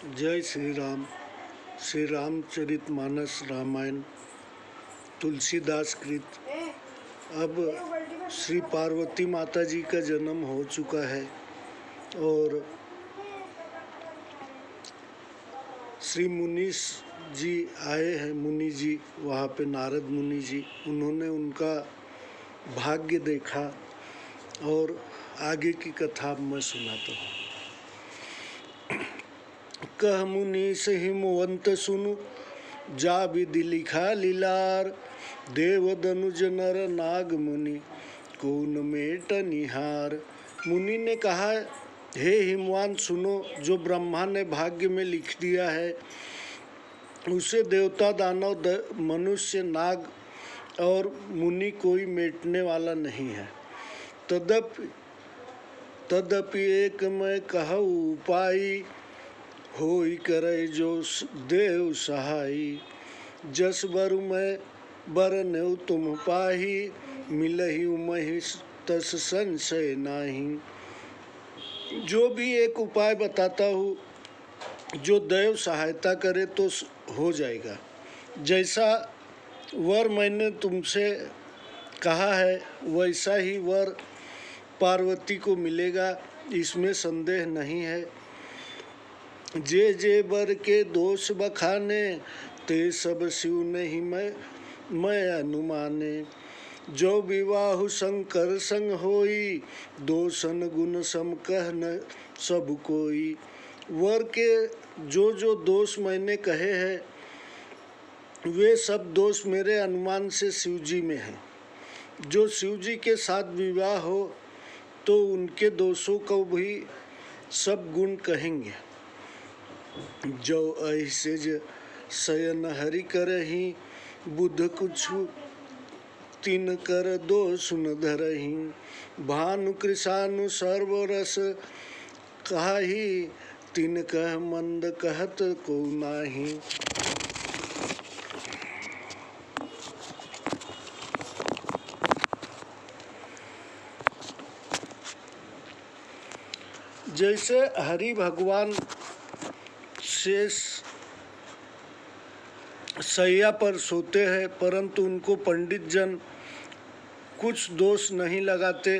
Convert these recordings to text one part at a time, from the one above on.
जय श्री राम। श्री रामचरितमानस रामायण तुलसीदास कृत। अब श्री पार्वती माता जी का जन्म हो चुका है और श्री मुनीष जी आए हैं। मुनि जी वहाँ पे नारद मुनि जी, उन्होंने उनका भाग्य देखा और आगे की कथा मैं सुनाता हूँ। कह मुनीष हिमवंत सुनु, जा विधि लिखा लीलार। देव दनुज नर नाग मुनि, कौन मेट निहार। मुनि ने कहा, हे हिमवान सुनो, जो ब्रह्मा ने भाग्य में लिख दिया है उसे देवता दानव मनुष्य नाग और मुनि कोई मेटने वाला नहीं है। तदपि एक मैं कहूँ उपाय, होई करे जो देव सहाई। जस बर मैं बर नेउ तुम पाही, मिलहि उमहि तस संशय नाही। जो भी एक उपाय बताता हूँ, जो देव सहायता करे तो हो जाएगा। जैसा वर मैंने तुमसे कहा है वैसा ही वर पार्वती को मिलेगा, इसमें संदेह नहीं है। जे जे बर के दोष बखाने, ते सब शिव नहीं मैं अनुमाने। जो विवाह शंकर संग होई, दोषन गुण सम कह न सब कोई। वर के जो दोष मैंने कहे हैं वे सब दोष मेरे अनुमान से शिव जी में हैं। जो शिव जी के साथ विवाह हो तो उनके दोषों को भी सब गुण कहेंगे। जो ऐसे शयन हरि करही, बुध कुछ तीन कर दो सुन धरही। भानु कृषानु सर्वरस कहाही, तीन कह मंद कहत को नाही। जैसे हरि भगवान शेष सैया पर सोते हैं परंतु उनको पंडित जन कुछ दोष नहीं लगाते।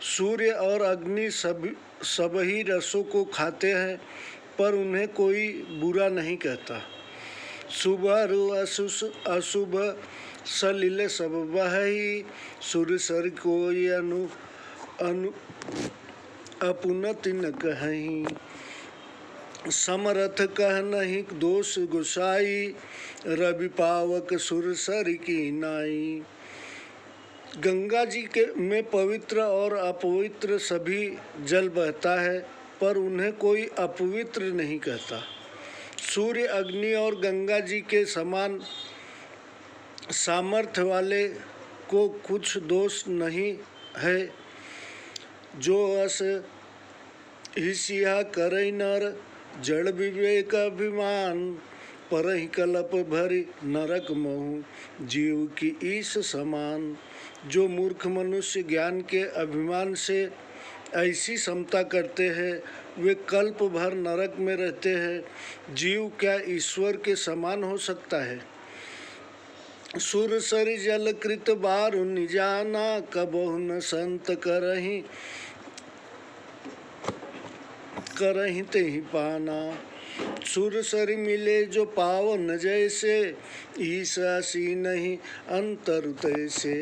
सूर्य और अग्नि सब ही रसों को खाते हैं पर उन्हें कोई बुरा नहीं कहता। शुभ अशुभ सलिल सब बहई, सुर सर कोई अनु अपुनति न कहीं। समरथ कह नहीं दोष गुसाई, रवि पावक सुर सर की नाई। गंगा जी के में पवित्र और अपवित्र सभी जल बहता है पर उन्हें कोई अपवित्र नहीं कहता। सूर्य अग्नि और गंगा जी के समान सामर्थ्य वाले को कुछ दोष नहीं है। जो अस हिसिया करई नर, जड़ विवेक अभिमान। परहि कलप भरी नरक महु, जीव की ईश समान। जो मूर्ख मनुष्य ज्ञान के अभिमान से ऐसी समता करते हैं वे कल्प भर नरक में रहते हैं। जीव क्या ईश्वर के समान हो सकता है। सुर सरि जल कृत बारु निजाना, कबहु न संत करहि तेहि पाना। सुर सरि मिले जो पावन जैसे, ईसा सी नहीं अंतर तैसे।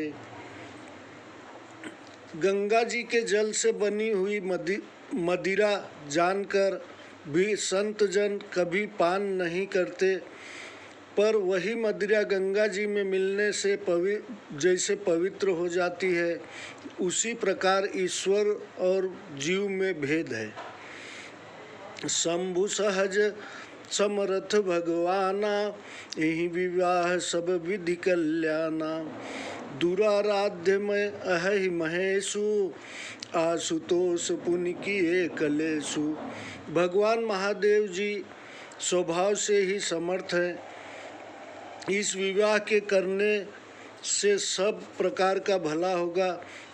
गंगा जी के जल से बनी हुई मदिरा जानकर भी संत जन कभी पान नहीं करते, पर वही मदिरा गंगा जी में मिलने से जैसे पवित्र हो जाती है, उसी प्रकार ईश्वर और जीव में भेद है। शंभु सहज समरथ भगवाना, यही विवाह सब विधि कल्याणा। दुराराध्य में अहि महेशु, आशुतोष पुनि किए कलेशु। भगवान महादेव जी स्वभाव से ही समर्थ हैं। इस विवाह के करने से सब प्रकार का भला होगा,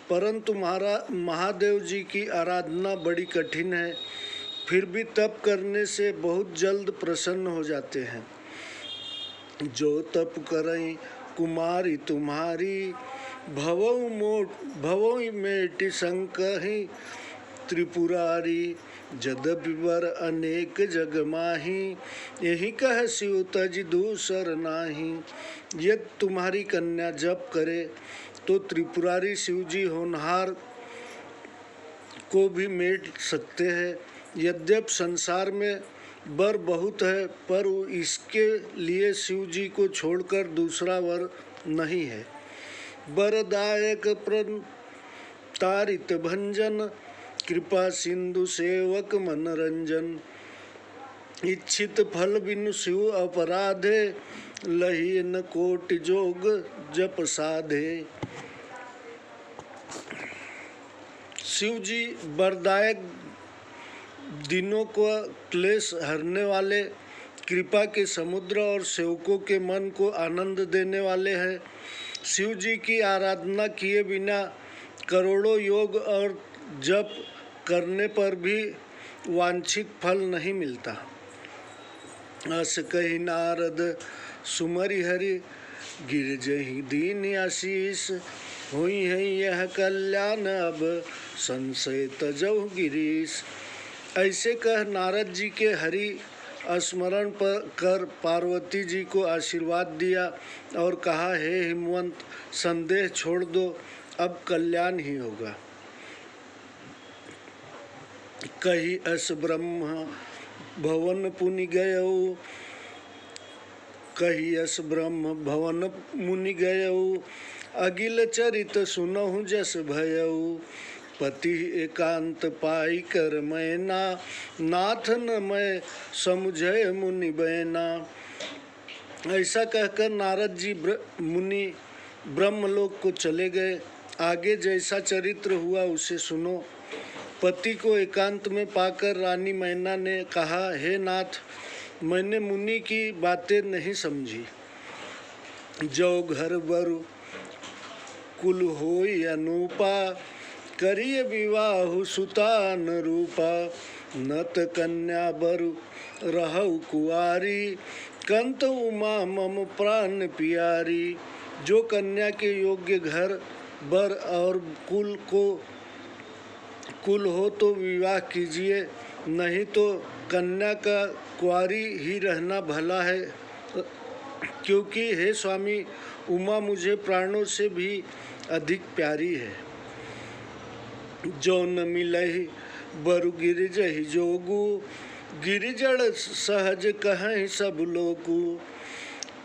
परंतु महादेव जी की आराधना बड़ी कठिन है। फिर भी तप करने से बहुत जल्द प्रसन्न हो जाते हैं। जो तप करई कुमारी तुम्हारी, भवौ मेटि संकहि त्रिपुरारी। जदपि वर अनेक जग माही, यही कह शिव तज दूसर नाही। यदि तुम्हारी कन्या जप करे तो त्रिपुरारी शिवजी होनहार को भी मेट सकते हैं। यद्यप संसार में वर बहुत है, पर इसके लिए शिवजी को छोड़कर दूसरा वर नहीं है। वरदायक प्रतारित भंजन, कृपा सिंधु सेवक मनरंजन। इच्छित फल बिनु शिव अपराधे, लही न कोटि जोग जप साधे। शिव जी वरदायक, दिनों को क्लेश हरने वाले, कृपा के समुद्र और सेवकों के मन को आनंद देने वाले हैं। शिव जी की आराधना किए बिना करोड़ों योग और जप करने पर भी वांछित फल नहीं मिलता। अस कही नारद सुमरि हरि, गिरजहि दीन आशीष। हुई है यह कल्याण अब, संशय तजहु गिरीश। ऐसे कह नारद जी के हरि स्मरण कर पार्वती जी को आशीर्वाद दिया और कहा, हे हिमवंत, संदेह छोड़ दो, अब कल्याण ही होगा। कही अस ब्रह्म भवन पुनि गयऊ, कही अस ब्रह्म भवन मुनि गयऊ। अगिल चरित सुनहु जस भयऊ, पति एकांत पाई कर मैना। नाथ न मैं समुझय मुनि बैना। ऐसा कहकर नारद जी मुनि ब्रह्मलोक को चले गए। आगे जैसा चरित्र हुआ उसे सुनो। पति को एकांत में पाकर रानी मैना ने कहा, हे नाथ, मैंने मुनि की बातें नहीं समझी। जो घर बरु कुल होई अनूपा, करिय विवाहु सुतान रूपा। नत कन्या बरु रहु कुआरी, कंत उमा मम प्राण प्यारी। जो कन्या के योग्य घर बर और कुल हो तो विवाह कीजिए, नहीं तो कन्या का कुंवारी ही रहना भला है। क्योंकि हे स्वामी, उमा मुझे प्राणों से भी अधिक प्यारी है। जो न मिलहि बरु गिरिजहि जोगु, गिरिजड़ सहज कहीं सब लोगु।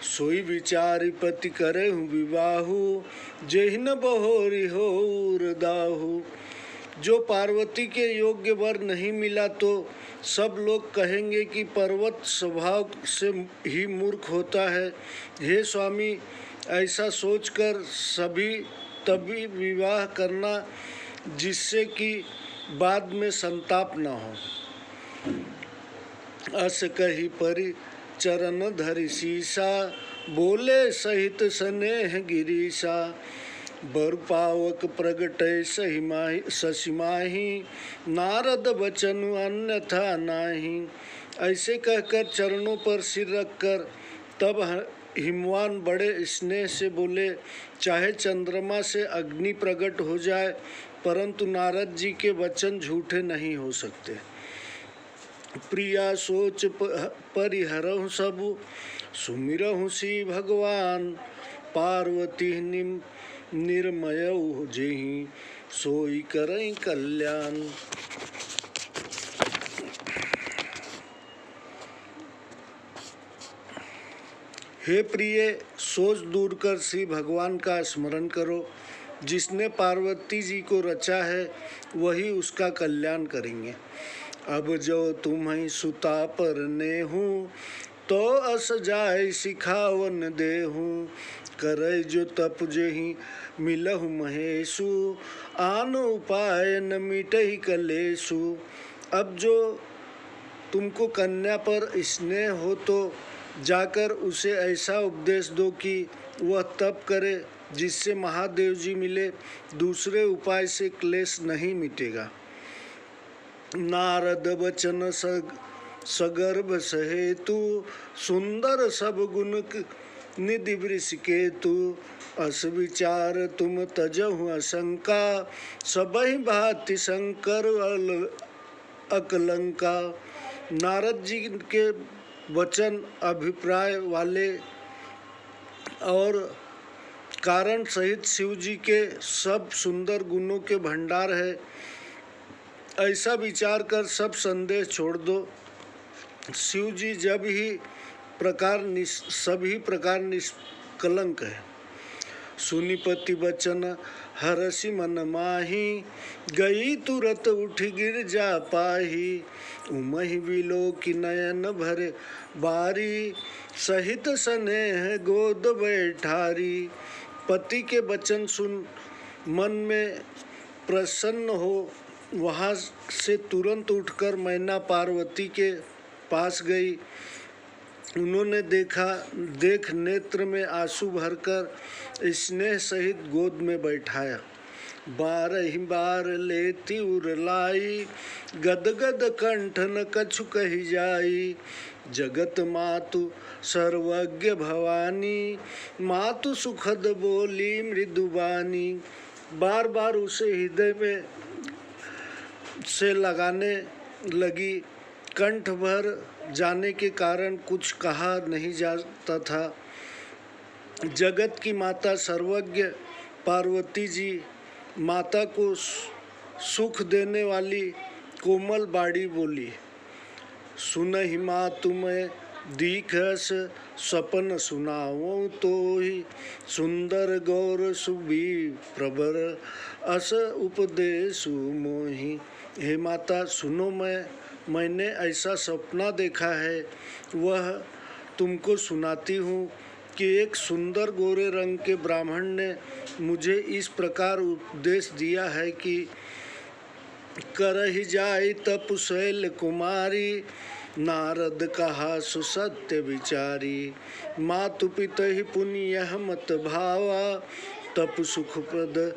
सोई विचारि पति करहु विवाहु, जेहि न बहोरी होर दाहु। जो पार्वती के योग्य वर नहीं मिला तो सब लोग कहेंगे कि पर्वत स्वभाव से ही मूर्ख होता है। हे स्वामी, ऐसा सोचकर सभी तभी विवाह करना जिससे कि बाद में संताप न हो। अस कही परि चरण धरि सीसा, बोले सहित स्नेह गिरीसा। बर पावक प्रगटय शशि माही, नारद बचन अन्यथा नाही। ऐसे कहकर चरणों पर सिर रखकर तब हिमवान बड़े स्नेह से बोले, चाहे चंद्रमा से अग्नि प्रकट हो जाए, परंतु नारद जी के वचन झूठे नहीं हो सकते। प्रिया सोच परिहरहु सबु, सुमिरहु सी भगवान। पार्वती निर्मयऊ जेहि, सोई करई कल्याण। हे प्रिय, सोच दूर कर श्री भगवान का स्मरण करो। जिसने पार्वती जी को रचा है वही उसका कल्याण करेंगे। अब जो तुम्हें सुता पर नेहूँ, तो अस जाय सिखावन देहूँ। करय जो तप जेहि मिलहु महेशु, आन उपाय न मिटहि कलेशु। अब जो तुमको कन्या पर स्नेह हो तो जाकर उसे ऐसा उपदेश दो कि वह तप करे जिससे महादेव जी मिले। दूसरे उपाय से क्लेश नहीं मिटेगा। नारद बचन सगर्भ सहेतु, सुंदर सब गुण निधि वृष केतु। अस विचार तुम तजहु असंका, सबहि भांति शंकर अकलंका। नारद जी के वचन अभिप्राय वाले और कारण सहित शिव जी के सब सुंदर गुणों के भंडार है, ऐसा विचार कर सब संदेह छोड़ दो। शिव जी सभी प्रकार निष्कलंक है। सुनिपति बचन हरसि मन माही, गई तुरत उठ गिर जा पाही। उमहि विलोकि नयन भरे बारी, सहित स्नेह गोद बैठारी। पति के वचन सुन मन में प्रसन्न हो वहाँ से तुरंत उठकर मैना पार्वती के पास गई। उन्होंने देख नेत्र में आंसू भरकर स्नेह सहित गोद में बैठाया। बारहि बार लेती उरलाई, गदगद कंठ न कछु कही जाई। जगत मातु सर्वज्ञ भवानी, मातु सुखद बोली मृदुबानी। बार बार उसे हृदय में से लगाने लगी। कंठ भर जाने के कारण कुछ कहा नहीं जाता था। जगत की माता सर्वज्ञ पार्वती जी माता को सुख देने वाली कोमल बाड़ी बोली। सुनहि मातु मैं दीखस सपन सुनाओ तोहि, सुंदर गौर सुबी प्रबर अस उपदेशु मोहि। हे माता सुनो, मैंने ऐसा सपना देखा है, वह तुमको सुनाती हूँ कि एक सुंदर गोरे रंग के ब्राह्मण ने मुझे इस प्रकार उपदेश दिया है कि करहि जाई तप शैल कुमारी, नारद कहा सुसत्य विचारी। मातु पितहि पुण्य मत भावा, तप सुखप्रद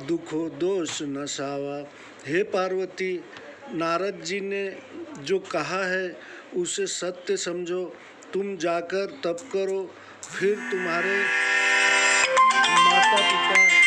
दुखो दोष नसावा। हे पार्वती, नारद जी ने जो कहा है उसे सत्य समझो। तुम जाकर तप करो, फिर तुम्हारे माता पिता